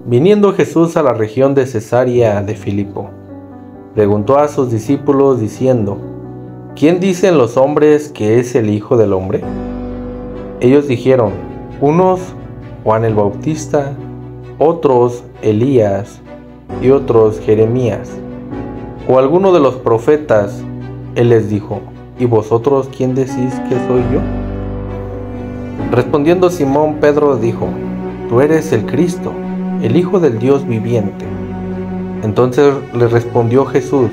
Viniendo Jesús a la región de Cesarea de Filipo, preguntó a sus discípulos diciendo: ¿Quién dicen los hombres que es el Hijo del Hombre? Ellos dijeron: unos, Juan el Bautista, otros, Elías, y otros, Jeremías, o alguno de los profetas. Él les dijo: ¿y vosotros quién decís que soy yo? Respondiendo Simón Pedro dijo: Tú eres el Cristo, el Hijo del Dios viviente. Entonces le respondió Jesús: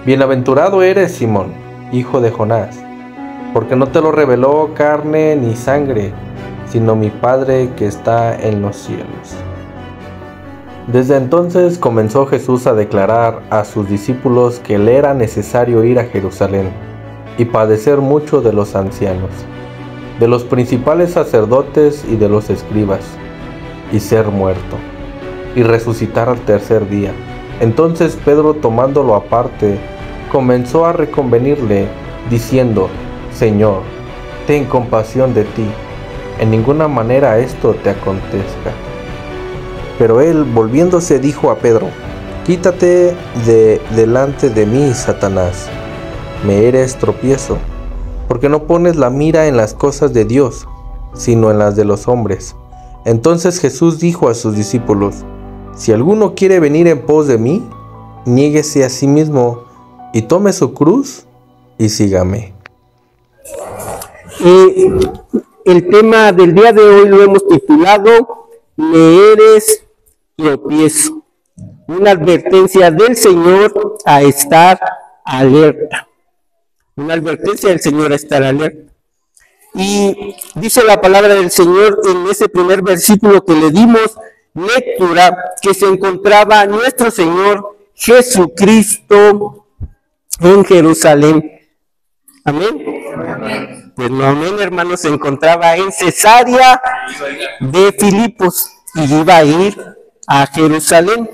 Bienaventurado eres, Simón, hijo de Jonás, porque no te lo reveló carne ni sangre, sino mi Padre que está en los cielos. Desde entonces comenzó Jesús a declarar a sus discípulos que le era necesario ir a Jerusalén y padecer mucho de los ancianos, de los principales sacerdotes y de los escribas, y ser muerto, y resucitar al tercer día. Entonces Pedro, tomándolo aparte, comenzó a reconvenirle, diciendo: Señor, ten compasión de ti, en ninguna manera esto te acontezca. Pero él, volviéndose, dijo a Pedro: Quítate de delante de mí, Satanás, me eres tropiezo, porque no pones la mira en las cosas de Dios, sino en las de los hombres. Entonces Jesús dijo a sus discípulos: Si alguno quiere venir en pos de mí, niéguese a sí mismo y tome su cruz y sígame. El tema del día de hoy lo hemos titulado: Me eres tropiezo. Una advertencia del Señor a estar alerta. Una advertencia del Señor a estar alerta. Y dice la palabra del Señor en ese primer versículo que le dimos lectura, que se encontraba nuestro Señor Jesucristo en Jerusalén. Amén. Amén. Pues no, amén, hermanos, se encontraba en Cesarea de Filipos y iba a ir a Jerusalén.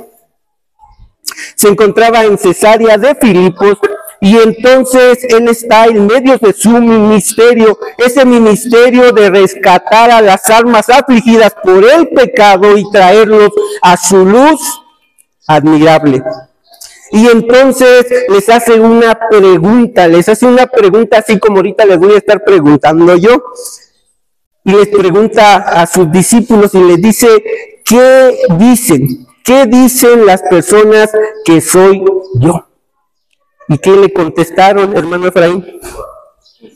Se encontraba en Cesarea de Filipos y entonces él está en medio de su ministerio, ese ministerio de rescatar a las almas afligidas por el pecado y traerlos a su luz admirable. Y entonces les hace una pregunta así como ahorita les voy a estar preguntando yo. Y les pregunta a sus discípulos y les dice: ¿qué dicen? ¿Qué dicen las personas que soy yo? ¿Y qué le contestaron, hermano Efraín?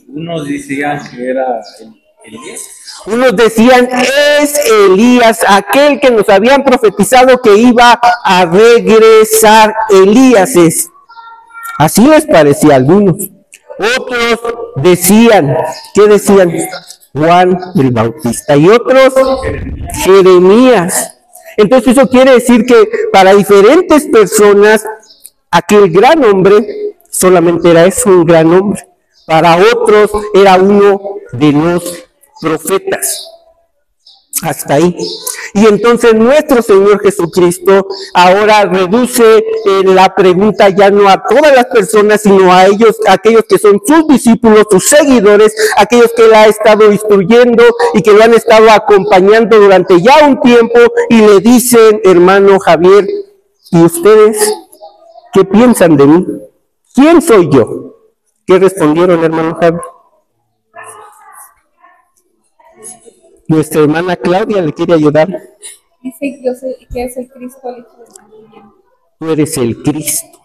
Unos decían que era Elías. Unos decían: es Elías, aquel que nos habían profetizado que iba a regresar. Elías es. Así les parecía a algunos. Otros decían, ¿qué decían? Juan el Bautista. Y otros, Jeremías. Entonces eso quiere decir que para diferentes personas aquel gran hombre solamente era eso, un gran hombre. Para otros era uno de los profetas. Hasta ahí. Y entonces nuestro Señor Jesucristo ahora reduce la pregunta ya no a todas las personas, sino a ellos, a aquellos que son sus discípulos, sus seguidores, aquellos que Él ha estado instruyendo y que lo han estado acompañando durante ya un tiempo, y le dicen: hermano Javier, ¿y ustedes qué piensan de mí? ¿Quién soy yo? ¿Qué respondieron, hermano Javier? Nuestra hermana Claudia le quiere ayudar. Dice que es el Cristo, el Hijo de Dios. Tú eres el Cristo.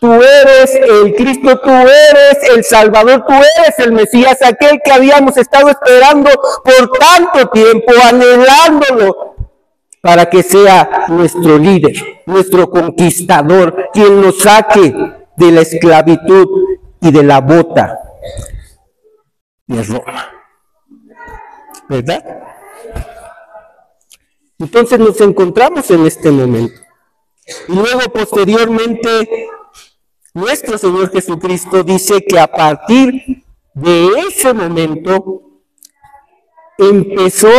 Tú eres el Cristo, tú eres el Salvador, tú eres el Mesías, aquel que habíamos estado esperando por tanto tiempo, anhelándolo, para que sea nuestro líder, nuestro conquistador, quien nos saque de la esclavitud y de la bota de Roma. ¿Verdad? Entonces nos encontramos en este momento. Y luego posteriormente nuestro Señor Jesucristo dice que a partir de ese momento empezó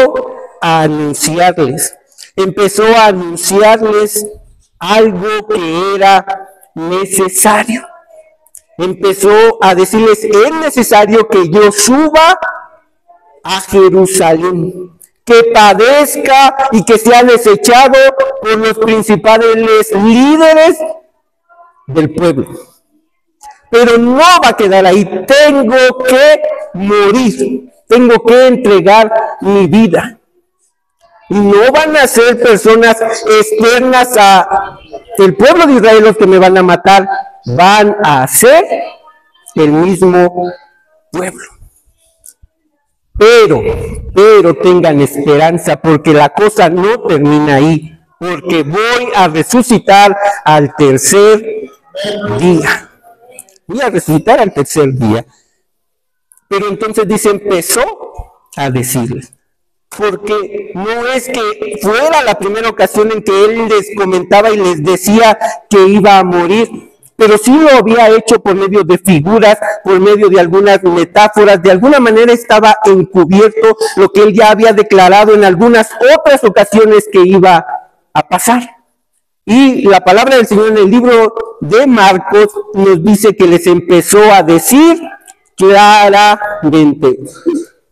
a anunciarles algo que era necesario. Empezó a decirles: es necesario que yo suba a Jerusalén, que padezca y que sea desechado por los principales líderes del pueblo. Pero no va a quedar ahí, tengo que morir, tengo que entregar mi vida. Y no van a ser personas externas al pueblo de Israel los que me van a matar, van a ser el mismo pueblo. Pero tengan esperanza, porque la cosa no termina ahí, porque voy a resucitar al tercer día. Voy a resucitar al tercer día. Pero entonces dice, empezó a decirles, porque no es que fuera la primera ocasión en que él les comentaba y les decía que iba a morir, pero sí lo había hecho por medio de figuras, por medio de algunas metáforas, de alguna manera estaba encubierto lo que él ya había declarado en algunas otras ocasiones que iba a pasar. Y la palabra del Señor en el libro de Marcos nos dice que les empezó a decir claramente,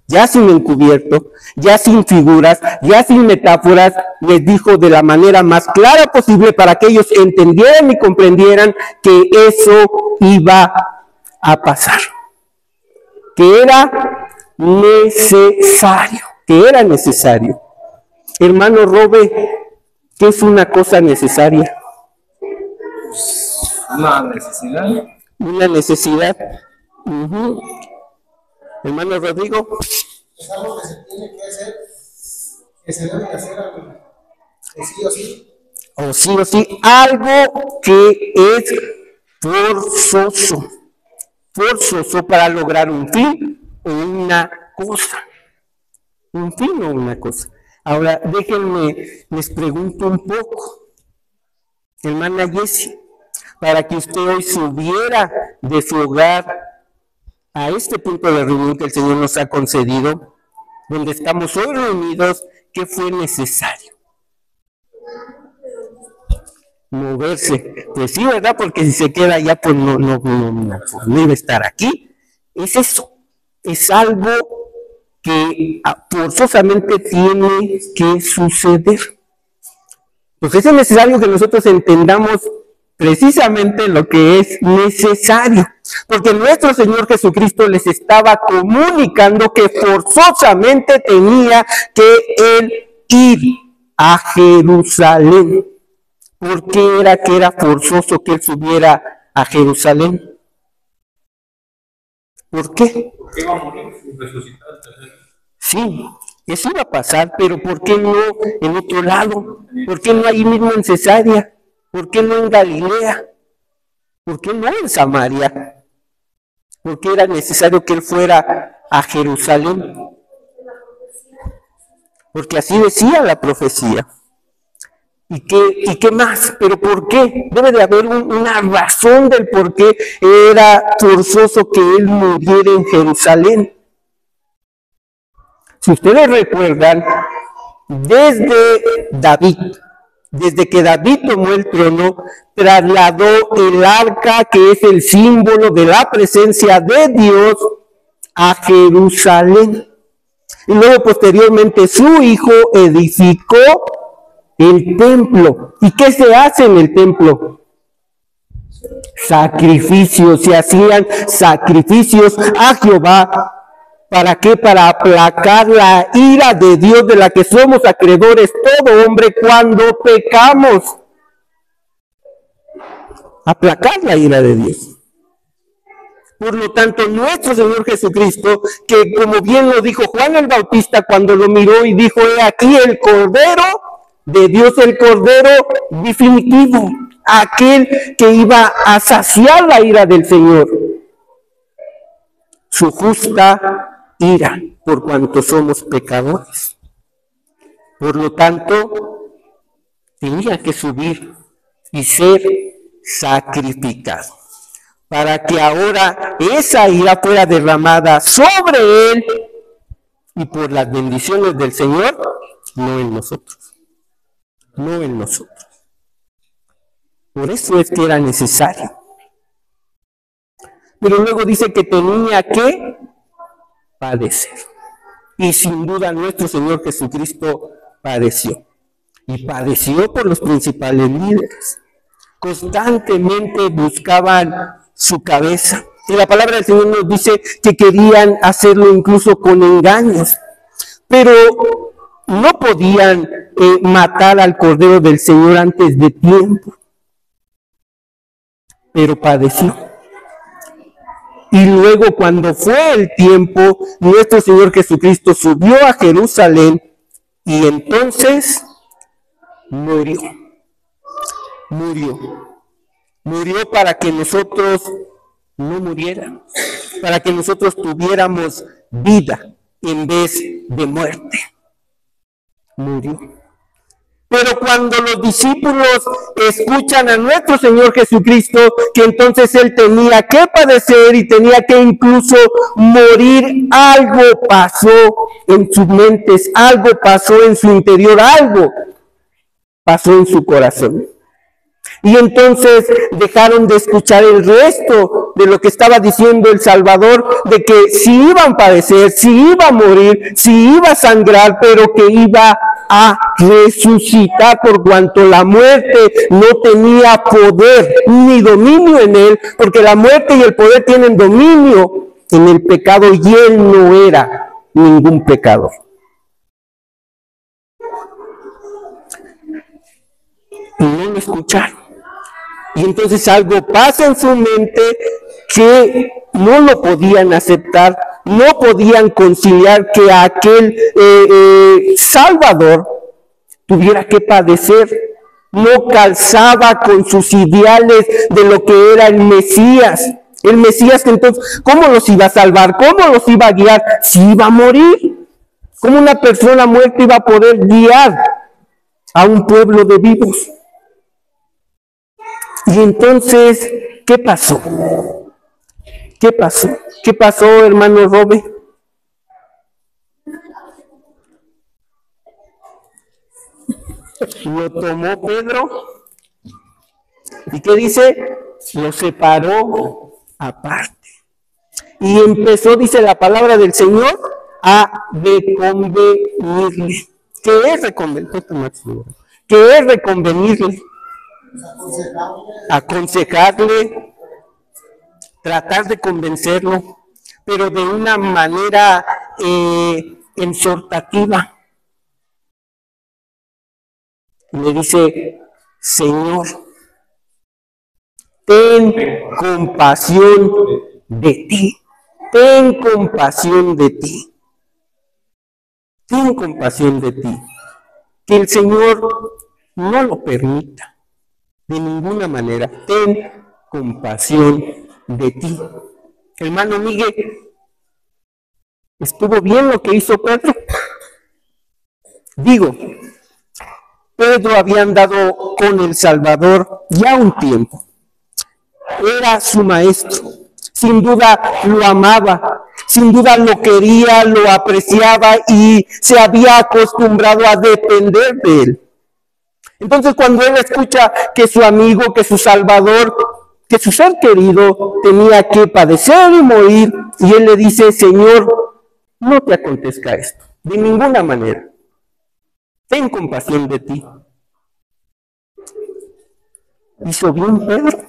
ya sin encubierto, ya sin figuras, ya sin metáforas, les dijo de la manera más clara posible para que ellos entendieran y comprendieran que eso iba a pasar, que era necesario. Hermano Robe, ¿qué es una cosa necesaria? Una necesidad. Una necesidad. Hermano Rodrigo. Es algo que se tiene que hacer, que se debe hacer sí o sí. O sí o sí, algo que es forzoso para lograr un fin o una cosa. Un fin o una cosa. Ahora, déjenme, les pregunto un poco, hermana Jessie, para que usted hoy subiera de su hogar a este punto de reunión que el Señor nos ha concedido, donde estamos hoy reunidos, ¿qué fue necesario? Moverse. Pues sí, ¿verdad? Porque si se queda allá, pues no iba a estar aquí. Es eso. Es algo que forzosamente tiene que suceder. Pues es necesario que nosotros entendamos precisamente lo que es necesario, porque nuestro Señor Jesucristo les estaba comunicando que forzosamente tenía que él ir a Jerusalén. ¿Por qué era que era forzoso que él subiera a Jerusalén? ¿Por qué? Porque iba a morir y resucitar al tercer día. Sí, eso iba a pasar, pero ¿por qué no en otro lado? ¿Por qué no ahí mismo en Cesarea? ¿Por qué no en Galilea? ¿Por qué no en Samaria? ¿Por qué era necesario que él fuera a Jerusalén? Porque así decía la profecía. ¿Y qué más? ¿Pero por qué? Debe de haber una razón del por qué era forzoso que él muriera en Jerusalén. Si ustedes recuerdan, desde que David tomó el trono, trasladó el arca, que es el símbolo de la presencia de Dios, a Jerusalén. Y luego posteriormente su hijo edificó el templo. ¿Y qué se hace en el templo? Sacrificios. Se hacían sacrificios a Jehová. ¿Para qué? Para aplacar la ira de Dios, de la que somos acreedores todo hombre cuando pecamos. Aplacar la ira de Dios. Por lo tanto, nuestro Señor Jesucristo, que como bien lo dijo Juan el Bautista cuando lo miró y dijo, he aquí el Cordero de Dios, el Cordero definitivo, aquel que iba a saciar la ira del Señor, su justa ira, por cuanto somos pecadores. Por lo tanto, tenía que subir y ser sacrificado, para que ahora esa ira fuera derramada sobre él y por las bendiciones del Señor, no en nosotros. No en nosotros. Por eso es que era necesario. Pero luego dice que tenía que padecer. Y sin duda nuestro Señor Jesucristo padeció. y padeció por los principales líderes. Constantemente buscaban su cabeza. Y la palabra del Señor nos dice que querían hacerlo incluso con engaños. Pero no podían matar al Cordero del Señor antes de tiempo. Pero padeció. Y luego, cuando fue el tiempo, nuestro Señor Jesucristo subió a Jerusalén y entonces murió. Murió para que nosotros no muriéramos, para que nosotros tuviéramos vida en vez de muerte. Murió. Pero cuando los discípulos escuchan a nuestro Señor Jesucristo, que entonces Él tenía que padecer y tenía que incluso morir, algo pasó en sus mentes, algo pasó en su interior, algo pasó en su corazón. Y entonces dejaron de escuchar el resto de lo que estaba diciendo el Salvador, de que si iban a padecer, si iba a morir, si iba a sangrar, pero que iba a resucitar, por cuanto la muerte no tenía poder ni dominio en él, porque la muerte y el poder tienen dominio en el pecado y él no era ningún pecador. Y no lo escucharon. Y entonces algo pasa en su mente que no lo podían aceptar, no podían conciliar que aquel Salvador tuviera que padecer. No calzaba con sus ideales de lo que era el Mesías. El Mesías que entonces, ¿cómo los iba a salvar? ¿Cómo los iba a guiar? Si iba a morir. ¿Cómo una persona muerta iba a poder guiar a un pueblo de vivos? Y entonces, ¿qué pasó? ¿Qué pasó? ¿Qué pasó, hermano Robe? Lo tomó Pedro. ¿Y qué dice? Lo separó aparte. Y empezó, dice la palabra del Señor, a reconvenirle. ¿Qué es reconvenirle? ¿Qué es reconvenirle? Aconsejarle, tratar de convencerlo, pero de una manera exhortativa. Le dice: Señor, ten compasión de ti, ten compasión de ti, ten compasión de ti. Que el Señor no lo permita. De ninguna manera, ten compasión de ti. Hermano Miguel, ¿estuvo bien lo que hizo Pedro? Digo, Pedro había andado con el Salvador ya un tiempo. Era su maestro. Sin duda lo amaba, sin duda lo quería, lo apreciaba y se había acostumbrado a depender de él. Entonces, cuando él escucha que su amigo, que su Salvador, que su ser querido tenía que padecer y morir, y él le dice: Señor, no te acontezca esto, de ninguna manera. Ten compasión de ti. ¿Hizo bien Pedro?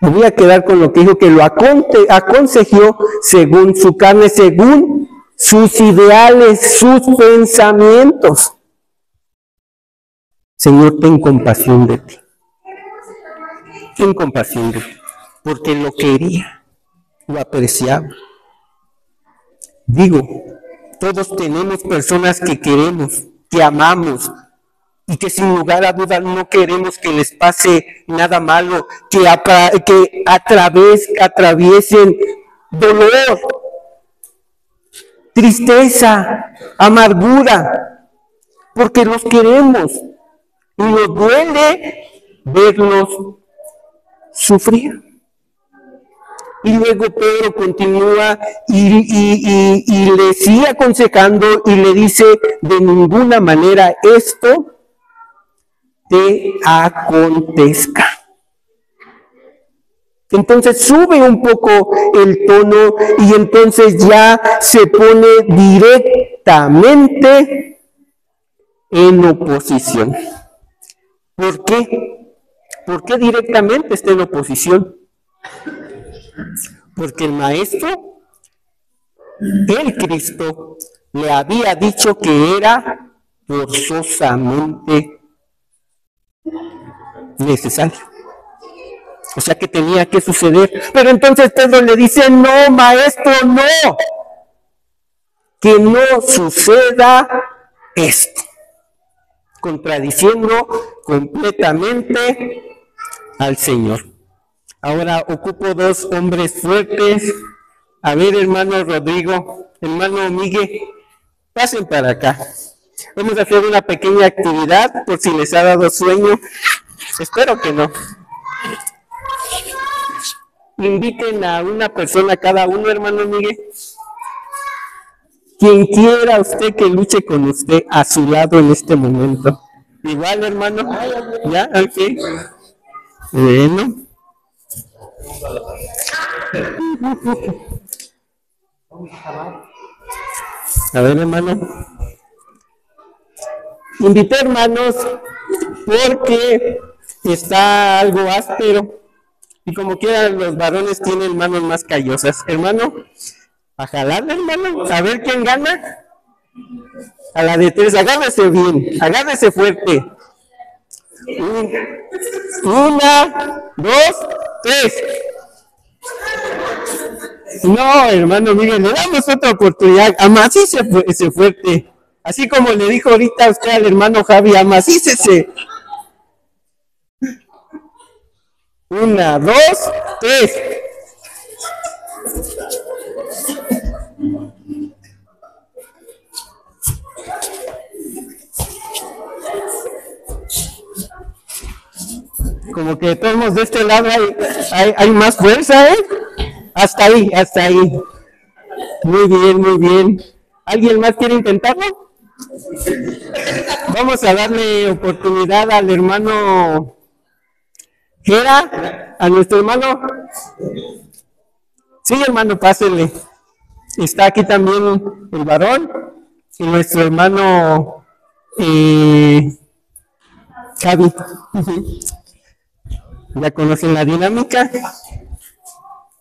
Me voy a quedar con lo que dijo, que lo aconsejó según su carne, según sus ideales, sus pensamientos. Señor, ten compasión de ti. Ten compasión de ti, porque lo quería, lo apreciaba. Digo, todos tenemos personas que queremos, que amamos, y que sin lugar a dudas no queremos que les pase nada malo, que atraviesen dolor, tristeza, amargura, porque los queremos. Y nos duele verlos sufrir. Y luego Pedro continúa y le sigue aconsejando y le dice: de ninguna manera esto te acontezca. Entonces sube un poco el tono y entonces ya se pone directamente en oposición. ¿Por qué? ¿Por qué directamente está en oposición? Porque el maestro, el Cristo, le había dicho que era forzosamente necesario. O sea que tenía que suceder. Pero entonces Pedro le dice, no, maestro, no. Que no suceda esto. Contradiciendo completamente al Señor. Ahora ocupo dos hombres fuertes. A ver, hermano Rodrigo, hermano Miguel, pasen para acá. Vamos a hacer una pequeña actividad por si les ha dado sueño. Espero que no. Inviten a una persona cada uno, hermano Miguel. Quien quiera usted que luche con usted a su lado en este momento. Igual, hermano. ¿Ya? Ok. Bueno. A ver, hermano. Invité, hermanos, porque está algo áspero. Y como quiera, los varones tienen manos más callosas. Hermano, a jalarle, hermano. A ver quién gana. A la de tres. Agárrese bien. Agárrese fuerte. Una, dos, tres. No, hermano, miren, le damos otra oportunidad. Amacícese fuerte. Así como le dijo ahorita a usted al hermano Javi, amacícese. Una, dos, tres. Como que todos de este lado hay más fuerza, ¿eh? Hasta ahí, hasta ahí. Muy bien, muy bien. ¿Alguien más quiere intentarlo? Vamos a darle oportunidad al hermano Gera, a nuestro hermano. Sí, hermano, pásenle. Está aquí también el varón y nuestro hermano Javi. ¿Ya conocen la dinámica?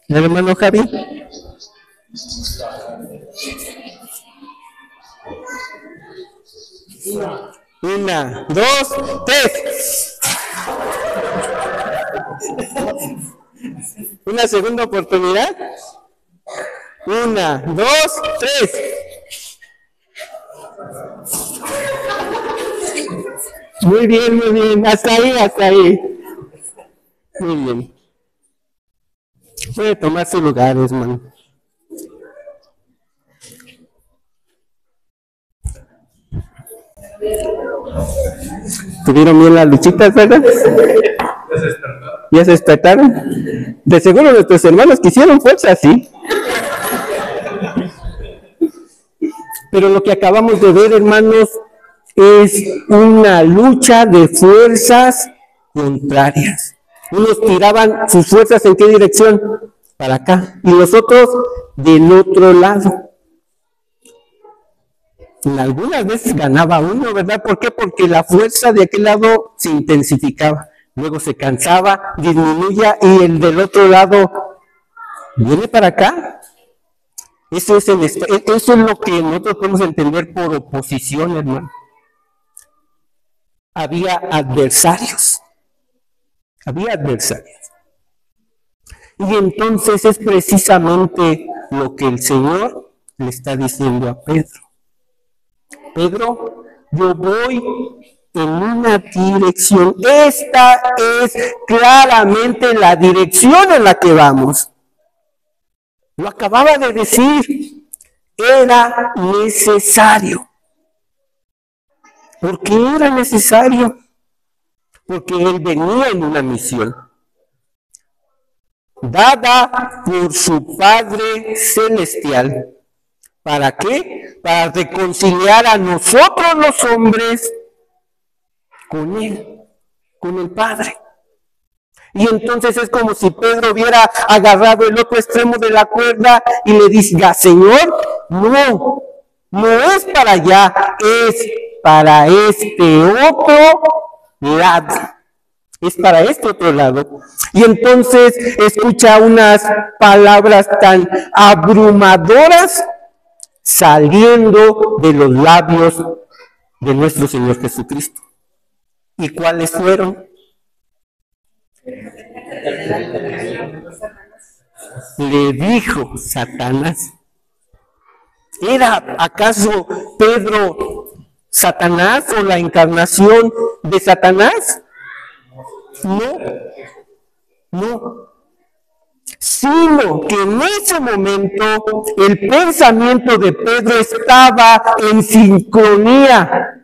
¿El hermano Javi? Una, dos, tres. Una segunda oportunidad. Una, dos, tres. Muy bien, muy bien. Hasta ahí, hasta ahí. Muy bien. Puede tomar su lugar, hermano. ¿Tuvieron bien las luchitas, verdad? ¿Ya se despertaron? De seguro nuestros hermanos que hicieron fuerza, sí. Pero lo que acabamos de ver, hermanos, es una lucha de fuerzas contrarias. Unos tiraban sus fuerzas ¿en qué dirección? Para acá. Y los otros del otro lado. Y algunas veces ganaba uno, ¿verdad? ¿Por qué? Porque la fuerza de aquel lado se intensificaba. Luego se cansaba, disminuía y el del otro lado viene para acá. Eso es lo que nosotros podemos entender por oposición, hermano. Había adversarios. Había adversarios. Y entonces es precisamente lo que el Señor le está diciendo a Pedro. Pedro, yo voy en una dirección. Esta es claramente la dirección en la que vamos. Lo acababa de decir. Era necesario. ¿Por qué era necesario? Porque él venía en una misión dada por su Padre Celestial. ¿Para qué? Para reconciliar a nosotros los hombres con Él, con el Padre. Y entonces es como si Pedro hubiera agarrado el otro extremo de la cuerda y le diga, Señor, no es para allá, es para este otro lado. Es para este otro lado. Y entonces escucha unas palabras tan abrumadoras saliendo de los labios de nuestro Señor Jesucristo. ¿Y cuáles fueron? Le dijo Satanás. ¿Era acaso Pedro Satanás o la encarnación de Satanás? No, no. Sino que en ese momento el pensamiento de Pedro estaba en sincronía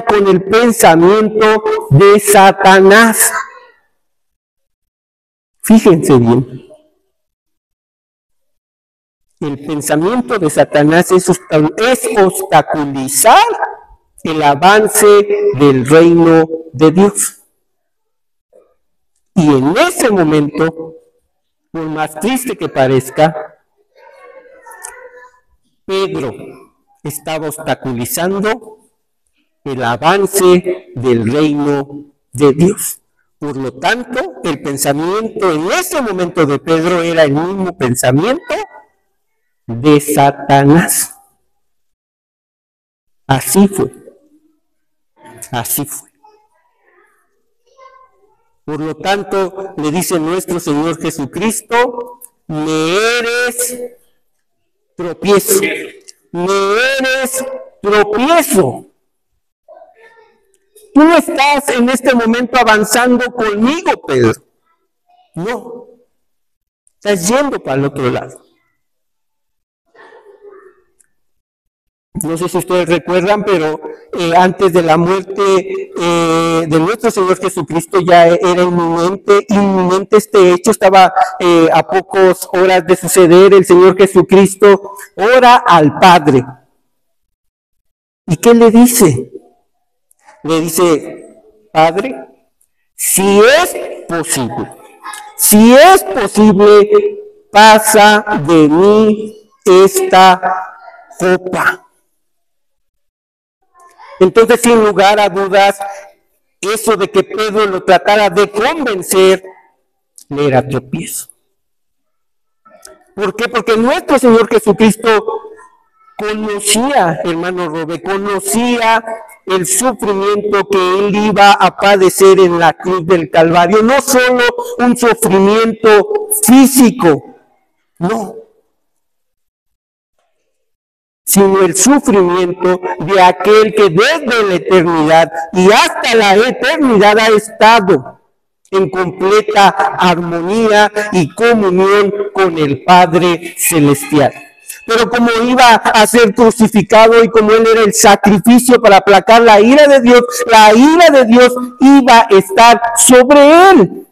con el pensamiento de Satanás. Fíjense bien. El pensamiento de Satanás es obstaculizar el avance del reino de Dios. Y en ese momento, por más triste que parezca, Pedro estaba obstaculizando el avance del reino de Dios. Por lo tanto, el pensamiento en ese momento de Pedro era el mismo pensamiento de Satanás. Así fue. Así fue. Por lo tanto, le dice nuestro Señor Jesucristo, me eres tropiezo. Me eres tropiezo. Tú no estás en este momento avanzando conmigo, Pedro. No. Estás yendo para el otro lado. No sé si ustedes recuerdan, pero antes de la muerte de nuestro Señor Jesucristo ya era inminente este hecho. Estaba a pocas horas de suceder. El Señor Jesucristo ora al Padre. ¿Y qué le dice? Le dice, Padre, si es posible, pasa de mí esta copa. Entonces, sin lugar a dudas, eso de que Pedro lo tratara de convencer, le era tropiezo. ¿Por qué? Porque nuestro Señor Jesucristo conocía, hermano Robe, conocía el sufrimiento que Él iba a padecer en la cruz del Calvario. No solo un sufrimiento físico, no, sino el sufrimiento de aquel que desde la eternidad y hasta la eternidad ha estado en completa armonía y comunión con el Padre Celestial. Pero como iba a ser crucificado y como Él era el sacrificio para aplacar la ira de Dios iba a estar sobre Él.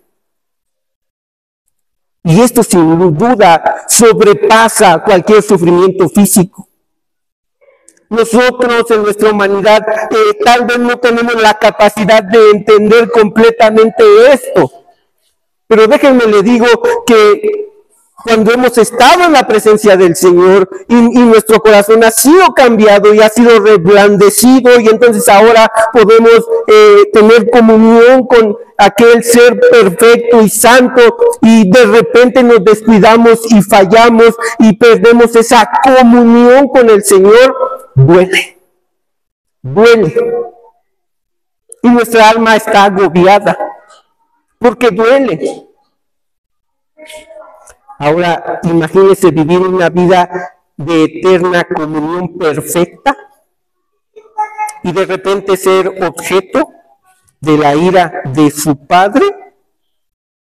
Y esto sin duda sobrepasa cualquier sufrimiento físico. Nosotros en nuestra humanidad tal vez no tenemos la capacidad de entender completamente esto. Pero déjenme le digo que cuando hemos estado en la presencia del Señor y nuestro corazón ha sido cambiado y ha sido reblandecido, y entonces ahora podemos tener comunión con aquel ser perfecto y santo, y de repente nos descuidamos y fallamos y perdemos esa comunión con el Señor, duele. Y nuestra alma está agobiada porque duele. Ahora, imagínese vivir una vida de eterna comunión perfecta y de repente ser objeto de la ira de su Padre.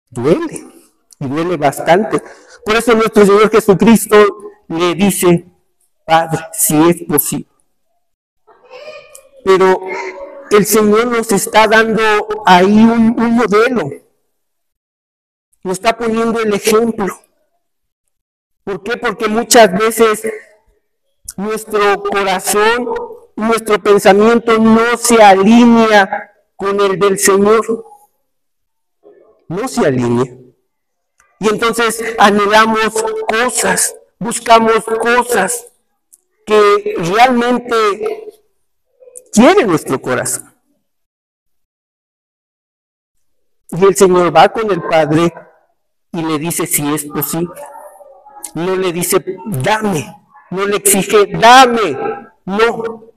Duele, y duele bastante. Por eso nuestro Señor Jesucristo le dice, Padre, si es posible. Pero el Señor nos está dando ahí un modelo. Nos está poniendo el ejemplo. ¿Por qué? Porque muchas veces nuestro corazón, nuestro pensamiento no se alinea con el del Señor. No se alinea. Y entonces anhelamos cosas, buscamos cosas que realmente quiere nuestro corazón. Y el Señor va con el Padre y le dice si es posible. No le dice, dame, no le exige, dame, no,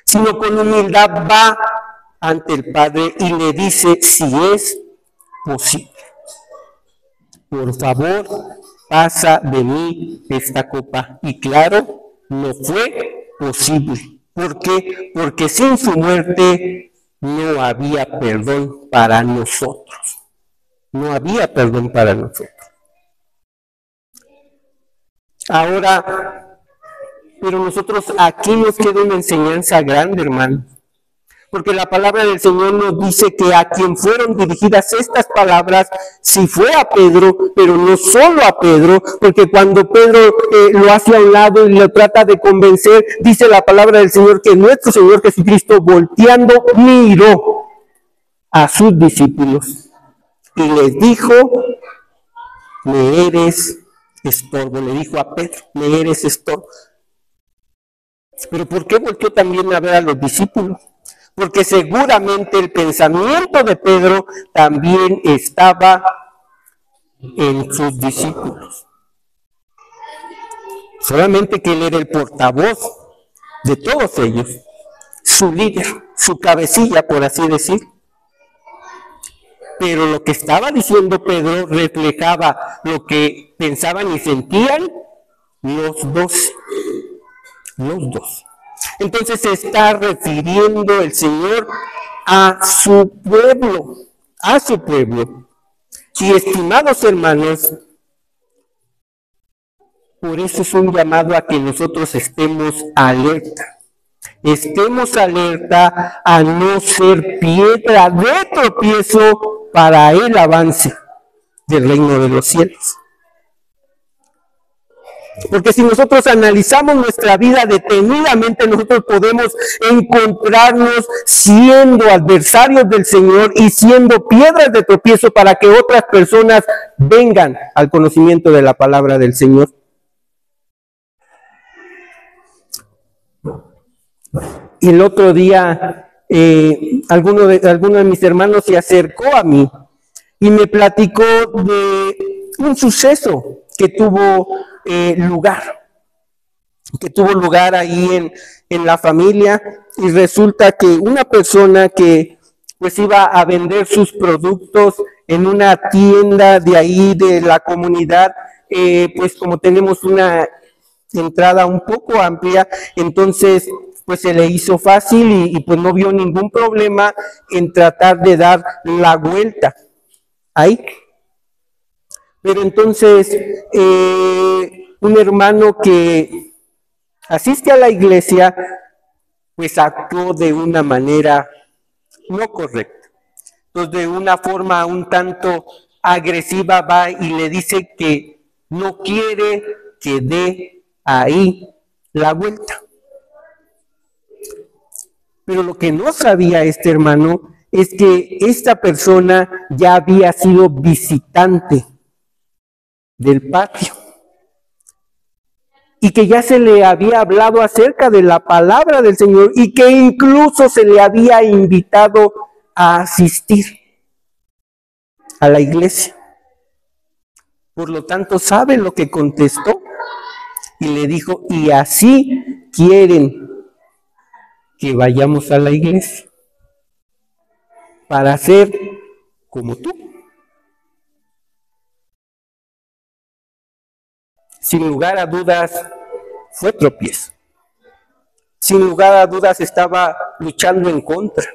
sino con humildad va ante el Padre y le dice si es posible. Por favor, pasa de mí esta copa. Y claro, no fue posible. ¿Por qué? Porque sin su muerte no había perdón para nosotros. No había perdón para nosotros. Ahora, pero nosotros aquí nos queda una enseñanza grande, hermano. Porque la palabra del Señor nos dice que a quien fueron dirigidas estas palabras, si fue a Pedro, pero no solo a Pedro, porque cuando Pedro lo hace a un lado y lo trata de convencer, dice la palabra del Señor que nuestro Señor Jesucristo, volteando, miró a sus discípulos y les dijo, me eres estorbo, le dijo a Pedro, me eres estorbo. Pero ¿por qué volteó también a ver a los discípulos? Porque seguramente el pensamiento de Pedro también estaba en sus discípulos. Solamente que él era el portavoz de todos ellos, su líder, su cabecilla, por así decir. Pero lo que estaba diciendo Pedro reflejaba lo que pensaban y sentían los dos. Los dos. Entonces se está refiriendo el Señor a su pueblo, a su pueblo. Y estimados hermanos, por eso es un llamado a que nosotros estemos alerta. Estemos alerta a no ser piedra de tropiezo para el avance del reino de los cielos. Porque si nosotros analizamos nuestra vida detenidamente, nosotros podemos encontrarnos siendo adversarios del Señor y siendo piedras de tropiezo para que otras personas vengan al conocimiento de la palabra del Señor. Y el otro día, alguno de mis hermanos se acercó a mí y me platicó de un suceso que tuvo lugar ahí en la familia, y resulta que una persona que pues iba a vender sus productos en una tienda de ahí de la comunidad, pues como tenemos una entrada un poco amplia, entonces pues se le hizo fácil y pues no vio ningún problema en tratar de dar la vuelta ahí. Pero entonces, un hermano que asiste a la iglesia, pues actuó de una manera no correcta. Entonces, de una forma un tanto agresiva va y le dice que no quiere que dé ahí la vuelta. Pero lo que no sabía este hermano es que esta persona ya había sido visitante del patio y que ya se le había hablado acerca de la palabra del Señor y que incluso se le había invitado a asistir a la iglesia. Por lo tanto, ¿sabe lo que contestó? Y le dijo, y así quieren que vayamos a la iglesia para ser como tú. Sin lugar a dudas, fue tropiezo. Sin lugar a dudas, estaba luchando en contra.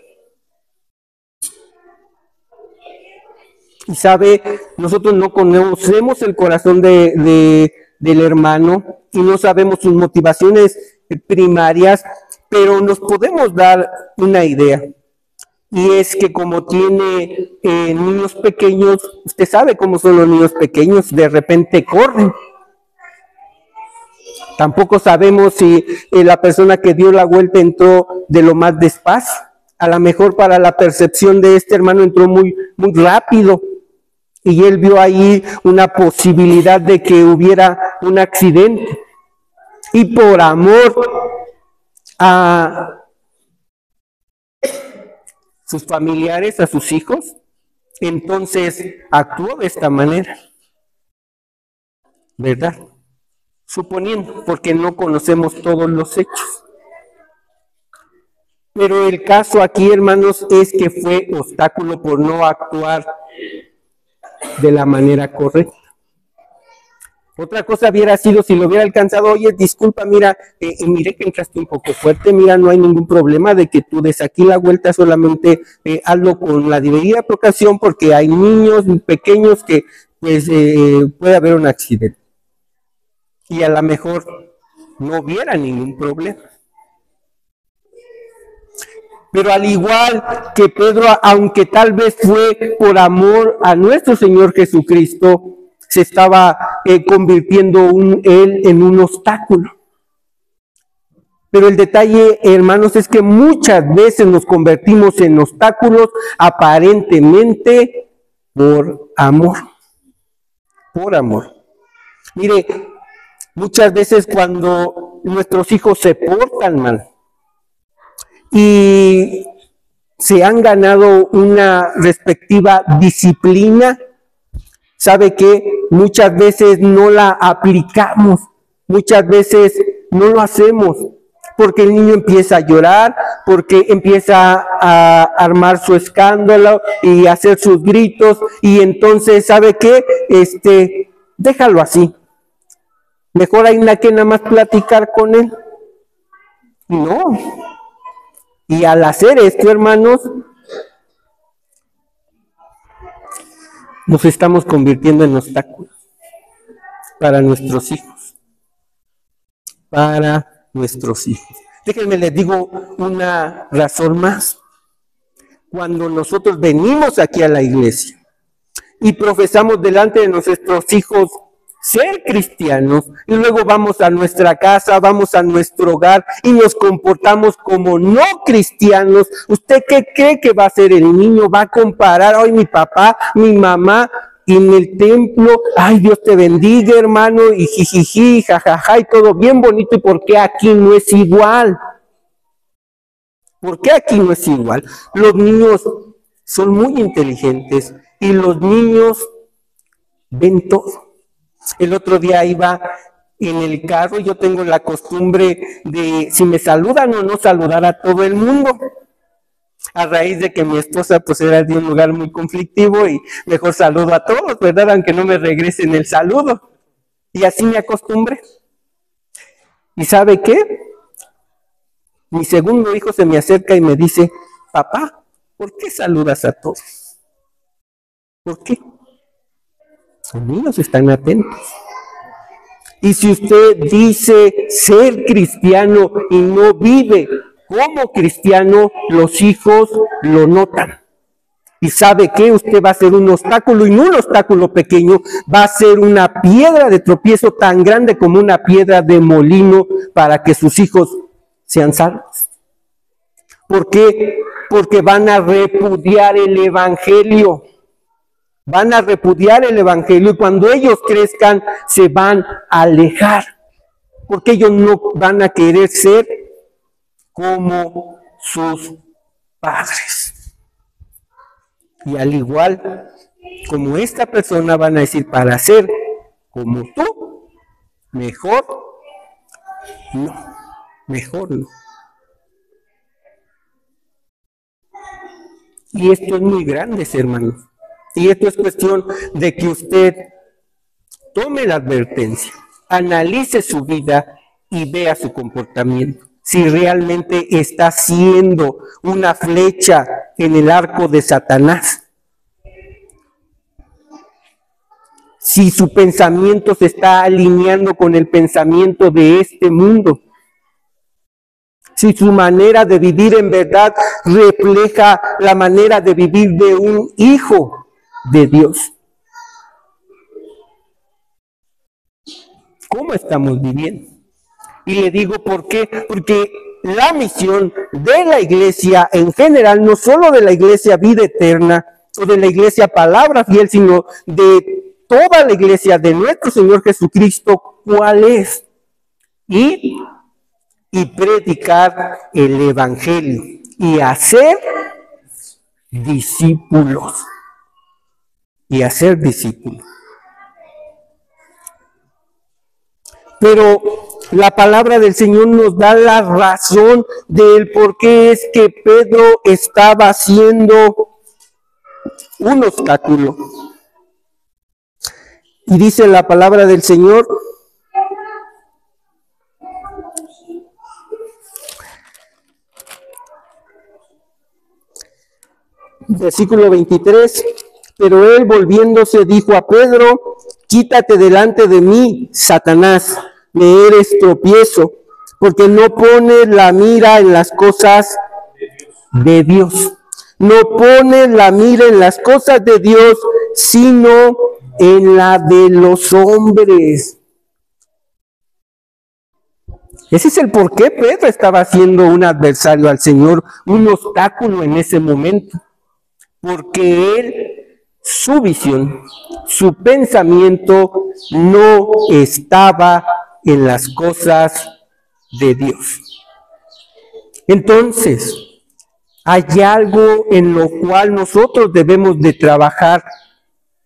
Y sabe, nosotros no conocemos el corazón del hermano y no sabemos sus motivaciones primarias, pero nos podemos dar una idea. Y es que como tiene niños pequeños, usted sabe cómo son los niños pequeños, de repente corren. Tampoco sabemos si la persona que dio la vuelta entró de lo más despacio. A lo mejor para la percepción de este hermano entró muy rápido. Y él vio ahí una posibilidad de que hubiera un accidente. Y por amor a sus familiares, a sus hijos, entonces actuó de esta manera, ¿verdad? Suponiendo, porque no conocemos todos los hechos. Pero el caso aquí, hermanos, es que fue obstáculo por no actuar de la manera correcta. Otra cosa hubiera sido si lo hubiera alcanzado, oye, disculpa, mira, miré que entraste un poco fuerte, mira, no hay ningún problema de que tú des aquí la vuelta, solamente hazlo con la debida precaución porque hay niños pequeños que pues puede haber un accidente. Y a lo mejor no hubiera ningún problema. Pero al igual que Pedro, aunque tal vez fue por amor a nuestro Señor Jesucristo, se estaba convirtiendo él en un obstáculo. Pero el detalle, hermanos, es que muchas veces nos convertimos en obstáculos aparentemente por amor. Por amor. Mire, muchas veces cuando nuestros hijos se portan mal y se han ganado una respectiva disciplina, ¿sabe qué? Muchas veces no la aplicamos, muchas veces no lo hacemos, porque el niño empieza a llorar, porque empieza a armar su escándalo y hacer sus gritos, y entonces, ¿sabe qué? Déjalo así. Mejor hay que nada más platicar con él. No. Y al hacer esto, hermanos, nos estamos convirtiendo en obstáculos para nuestros hijos. Para nuestros hijos. Déjenme les digo una razón más. Cuando nosotros venimos aquí a la iglesia y profesamos delante de nuestros hijos ser cristianos, y luego vamos a nuestra casa, vamos a nuestro hogar y nos comportamos como no cristianos, ¿usted qué cree que va a hacer el niño? Va a comparar, ay, mi papá, mi mamá, y en el templo, ay, Dios te bendiga, hermano, y jijiji, jajaja, y todo bien bonito, ¿y por qué aquí no es igual? ¿Por qué aquí no es igual? Los niños son muy inteligentes y los niños ven todo. El otro día iba en el carro y yo tengo la costumbre de, si me saludan o no, saludar a todo el mundo. A raíz de que mi esposa pues era de un lugar muy conflictivo y mejor saludo a todos, ¿verdad? Aunque no me regresen el saludo. Y así me acostumbré. ¿Y sabe qué? Mi segundo hijo se me acerca y me dice, papá, ¿por qué saludas a todos? ¿Por qué? Los niños están atentos. Y si usted dice ser cristiano y no vive como cristiano, los hijos lo notan. Y sabe que usted va a ser un obstáculo, y no un obstáculo pequeño, va a ser una piedra de tropiezo tan grande como una piedra de molino para que sus hijos sean salvos. ¿Por qué? Porque van a repudiar el evangelio. Van a repudiar el evangelio y cuando ellos crezcan se van a alejar. Porque ellos no van a querer ser como sus padres. Y al igual como esta persona van a decir, para ser como tú, mejor no, mejor no. Y esto es muy grande, hermanos. Y esto es cuestión de que usted tome la advertencia, analice su vida y vea su comportamiento. Si realmente está siendo una flecha en el arco de Satanás. Si su pensamiento se está alineando con el pensamiento de este mundo. Si su manera de vivir en verdad refleja la manera de vivir de un hijo de Dios. ¿Cómo estamos viviendo? Y le digo por qué, porque la misión de la iglesia en general, no solo de la iglesia Vida Eterna o de la iglesia Palabra Fiel, sino de toda la iglesia de nuestro Señor Jesucristo, ¿cuál es? Ir y predicar el evangelio y hacer discípulos y hacer discípulos. Pero la palabra del Señor nos da la razón del por qué es que Pedro estaba haciendo un obstáculo. Y dice la palabra del Señor, versículo 23, pero él volviéndose dijo a Pedro, quítate delante de mí, Satanás, me eres tropiezo, porque no pones la mira en las cosas de Dios. No pones la mira en las cosas de Dios, sino en la de los hombres. Ese es el por qué Pedro estaba haciendo un adversario al Señor, un obstáculo en ese momento. Porque él, su visión, su pensamiento no estaba en las cosas de Dios. Entonces, hay algo en lo cual nosotros debemos de trabajar,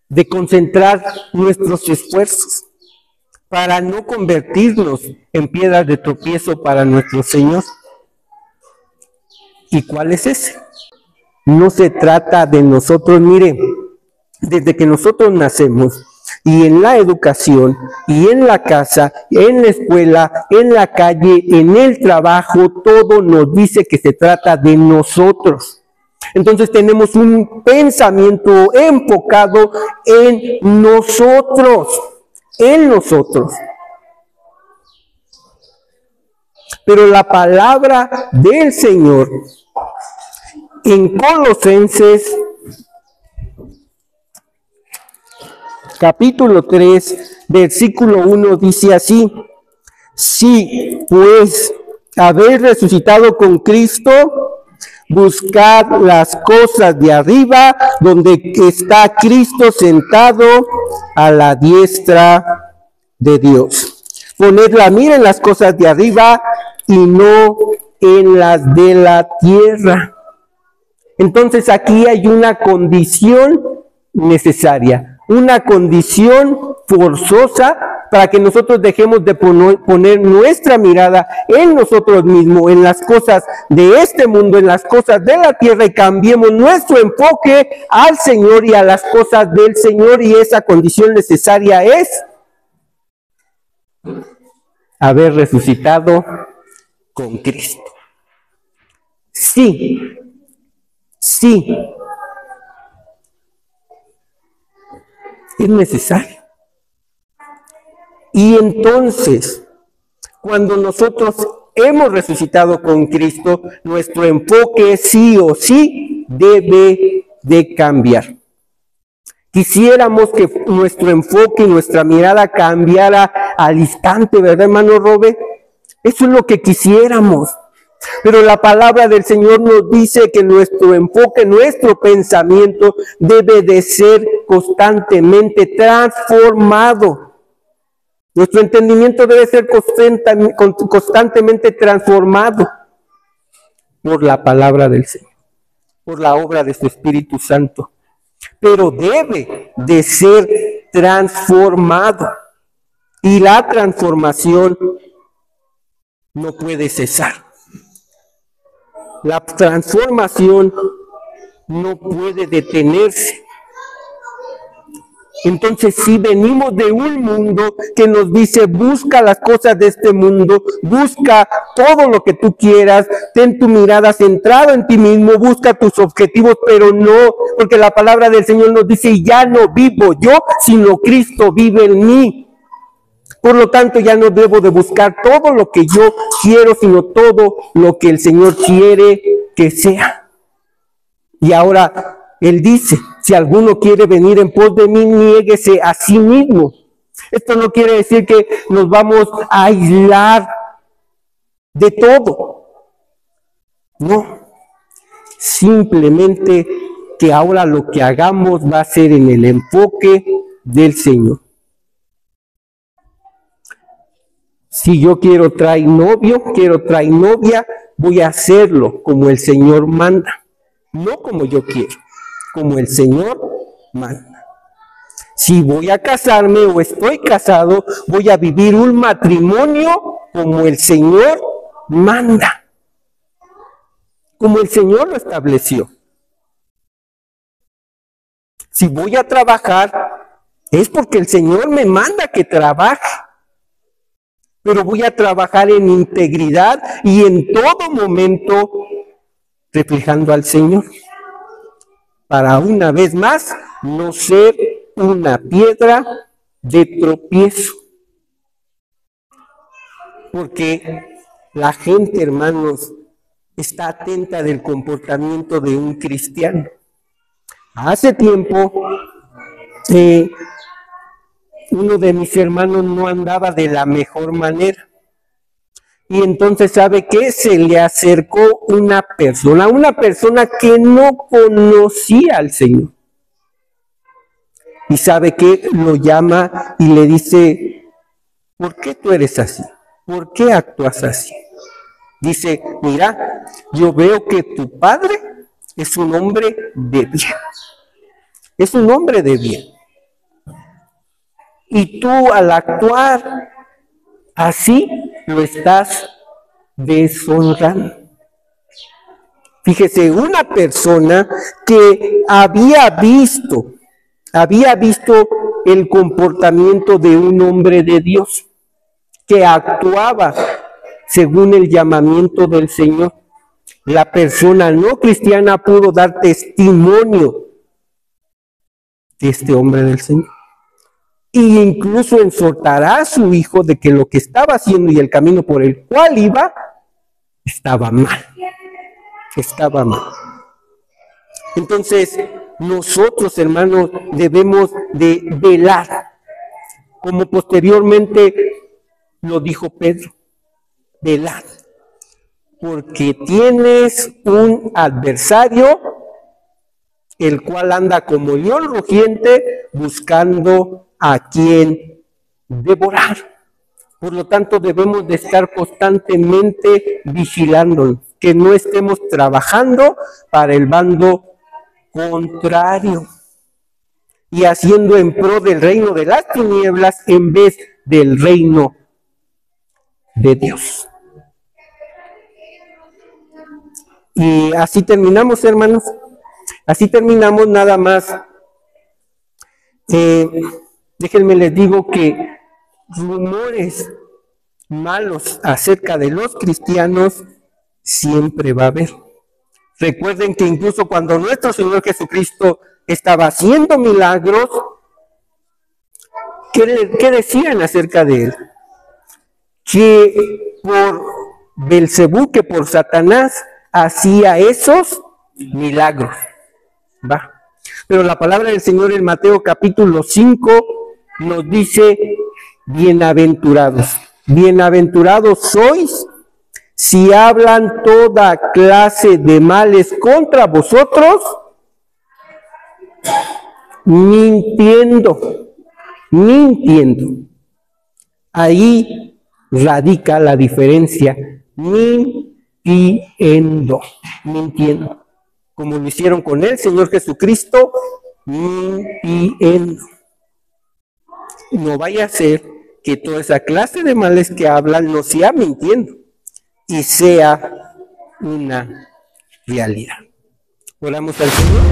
de concentrar nuestros esfuerzos para no convertirnos en piedras de tropiezo para nuestro Señor. ¿Y cuál es ese? No se trata de nosotros, mire, desde que nosotros nacemos, y en la educación, y en la casa, en la escuela, en la calle, en el trabajo, todo nos dice que se trata de nosotros. Entonces tenemos un pensamiento enfocado en nosotros, Pero la palabra del Señor en Colosenses capítulo 3, versículo 1 dice así: si pues habéis resucitado con Cristo, buscad las cosas de arriba, donde está Cristo sentado a la diestra de Dios. Poned la mira en las cosas de arriba y no en las de la tierra. Entonces aquí hay una condición necesaria, una condición forzosa para que nosotros dejemos de poner nuestra mirada en nosotros mismos, en las cosas de este mundo, en las cosas de la tierra, y cambiemos nuestro enfoque al Señor y a las cosas del Señor. Y esa condición necesaria es haber resucitado con Cristo. Sí. Es necesario. Y entonces, cuando nosotros hemos resucitado con Cristo, nuestro enfoque sí o sí debe de cambiar. Quisiéramos que nuestro enfoque y nuestra mirada cambiara al instante, ¿verdad, hermano Robe? Eso es lo que quisiéramos. Pero la palabra del Señor nos dice que nuestro enfoque, nuestro pensamiento debe de ser constantemente transformado. Nuestro entendimiento debe ser constantemente transformado por la palabra del Señor, por la obra de su Espíritu Santo. Pero debe de ser transformado. Y la transformación no puede cesar. La transformación no puede detenerse. Entonces, si venimos de un mundo que nos dice, busca las cosas de este mundo, busca todo lo que tú quieras, ten tu mirada centrada en ti mismo, busca tus objetivos, pero no, porque la palabra del Señor nos dice, ya no vivo yo, sino Cristo vive en mí. Por lo tanto, ya no debo de buscar todo lo que yo quiero, sino todo lo que el Señor quiere que sea. Y ahora, Él dice, si alguno quiere venir en pos de mí, niéguese a sí mismo. Esto no quiere decir que nos vamos a aislar de todo. No. Simplemente que ahora lo que hagamos va a ser en el enfoque del Señor. Si yo quiero traer novio, quiero traer novia, voy a hacerlo como el Señor manda. no como yo quiero, como el Señor manda. Si voy a casarme o estoy casado, voy a vivir un matrimonio como el Señor manda, como el Señor lo estableció. Si voy a trabajar, es porque el Señor me manda que trabaje. Pero voy a trabajar en integridad y en todo momento reflejando al Señor. Para una vez más no ser una piedra de tropiezo. Porque la gente, hermanos, está atenta del comportamiento de un cristiano. Hace tiempo, uno de mis hermanos no andaba de la mejor manera. Y entonces, ¿sabe qué? Se le acercó una persona que no conocía al Señor. Y ¿sabe qué? Lo llama y le dice, ¿por qué tú eres así? ¿Por qué actúas así? Dice, mira, yo veo que tu padre es un hombre de bien. Es un hombre de bien. Y tú al actuar así lo estás deshonrando. Fíjese, una persona que había visto el comportamiento de un hombre de Dios, que actuaba según el llamamiento del Señor. La persona no cristiana pudo dar testimonio de este hombre del Señor. Y incluso exhortará a su hijo de que lo que estaba haciendo y el camino por el cual iba estaba mal. Estaba mal. Entonces, nosotros, hermanos, debemos de velar, como posteriormente lo dijo Pedro, velar, porque tienes un adversario, el cual anda como león rugiente buscando a quien devorar. Por lo tanto, debemos de estar constantemente vigilando, que no estemos trabajando para el bando contrario y haciendo en pro del reino de las tinieblas en vez del reino de Dios. Y así terminamos, hermanos. Así terminamos, nada más. Déjenme les digo que rumores malos acerca de los cristianos siempre va a haber. Recuerden que incluso cuando nuestro Señor Jesucristo estaba haciendo milagros, ¿qué decían acerca de él? Que por Belcebú, que por Satanás hacía esos milagros. ¿Va? Pero la palabra del Señor en Mateo capítulo 5 nos dice, bienaventurados sois si hablan toda clase de males contra vosotros, mintiendo. Ahí radica la diferencia, mintiendo, como lo hicieron con el Señor Jesucristo, mintiendo. No vaya a ser que toda esa clase de males que hablan no sea mintiendo y sea una realidad. Oramos al Señor.